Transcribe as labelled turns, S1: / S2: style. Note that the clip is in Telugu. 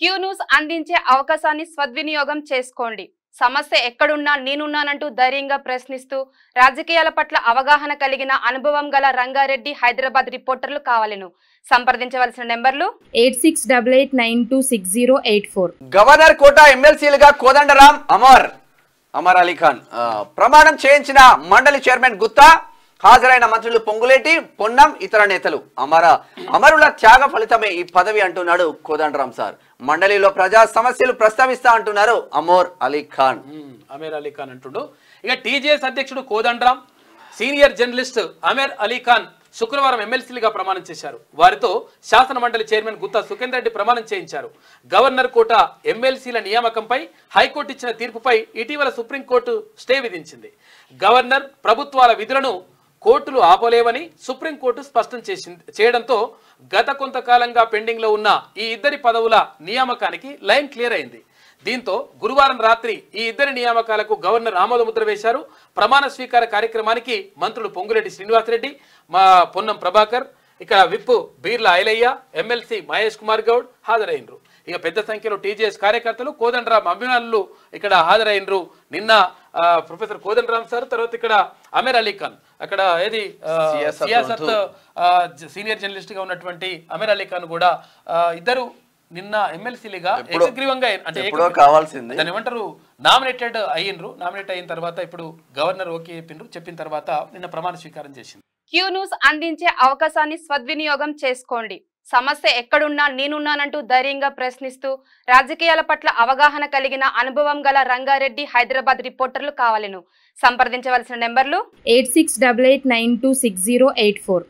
S1: క్యూ న్యూస్ అందించే అవకాశాన్ని సద్వినియోగం చేసుకోండి. సమస్య ఎక్కడున్నా నేనున్నానంటూ ధైర్యంగా ప్రశ్నిస్తూ రాజకీయాల పట్ల అవగాహన కలిగిన అనుభవం గల రంగారెడ్డి హైదరాబాద్ రిపోర్టర్లు కావాలను సంప్రదించవలసిన నెంబర్లు
S2: 8688926084.
S3: గవర్నర్ కోట ఎమ్మెల్సీలుగా కోదండరాం అమర్ అలీ ఖాన్ ప్రమాణం చేయించిన మండలి చైర్మన్ గుత్తా, హాజరైన మంత్రులు పొంగులేటి, పొన్నం, ఇతర నేతలు. అమరుల త్యాగ ఫలితమే ఈ పదవి అంటున్నాడు కోదండరాం సార్. మండలిలో ప్రజా సమస్యలు ప్రస్తావిస్తా అంటున్నారు అమర్ అలీ ఖాన్
S4: అంటుండు. ఇక టీజేఎస్ అధ్యక్షుడు కోదండరాం, సీనియర్ జర్నలిస్ట్ అమర్ అలీ ఖాన్ శుక్రవారం ఎమ్మెల్సీలుగా ప్రమాణం చేశారు. వారితో శాసన మండలి చైర్మన్ గుత్తా సుఖేందర్ రెడ్డి ప్రమాణం చేయించారు. గవర్నర్ కోట ఎమ్మెల్సీల నియామకంపై హైకోర్టు ఇచ్చిన తీర్పుపై ఇటీవల సుప్రీంకోర్టు స్టే విధించింది. గవర్నర్ ప్రభుత్వాల విధులను కోర్టులు ఆపలేవని సుప్రీంకోర్టు స్పష్టం చేయడంతో గత కొంతకాలంగా పెండింగ్ లో ఉన్న ఈ ఇద్దరి పదవుల నియామకానికి లైన్ క్లియర్ అయింది. దీంతో గురువారం రాత్రి ఈ ఇద్దరి నియామకాలకు గవర్నర్ ఆమోదముద్ర వేశారు. ప్రమాణ స్వీకార కార్యక్రమానికి మంత్రులు పొంగులేటి శ్రీనివాసరెడ్డి, పొన్నం ప్రభాకర్, ఇక విప్పు బీర్ల ఐలయ్య, ఎమ్మెల్సీ మహేష్ కుమార్ గౌడ్ హాజరైనరు. ఇక పెద్ద సంఖ్యలో టీజేఎస్ కార్యకర్తలు, కోదండరాం అభిమానులు ఇక్కడ హాజరైనరు. నిన్న ప్రొఫెసర్ కోదండరాం సార్, తర్వాత ఇక్కడ అమర్ అలీ ఖాన్, అక్కడ ఏది సియాసత్ సీనియర్ జర్నలిస్ట్ గా ఉన్నటువంటి అమర్ అలీ ఖాన్ కూడా ఇద్దరు నిన్న ఎమ్మెల్సీలుగా ఏకగ్రీవంగా అంటే దాన్ని ఏమంటారు నామినేటెడ్ అయ్యిండ్రు. నామినేట్ అయిన తర్వాత ఇప్పుడు గవర్నర్ ఓకే చెప్పిన తర్వాత నిన్న ప్రమాణ స్వీకారం చేసింది.
S1: క్యూ న్యూస్ అందించే అవకాశాన్ని సద్వినియోగం చేసుకోండి. సమస్య ఎక్కడున్నా నేనున్నానంటూ ధైర్యంగా ప్రశ్నిస్తూ రాజకీయాల పట్ల అవగాహన కలిగిన అనుభవం గల రంగారెడ్డి హైదరాబాద్ రిపోర్టర్లు కావాలను సంప్రదించవలసిన నెంబర్లు
S2: 8688926084.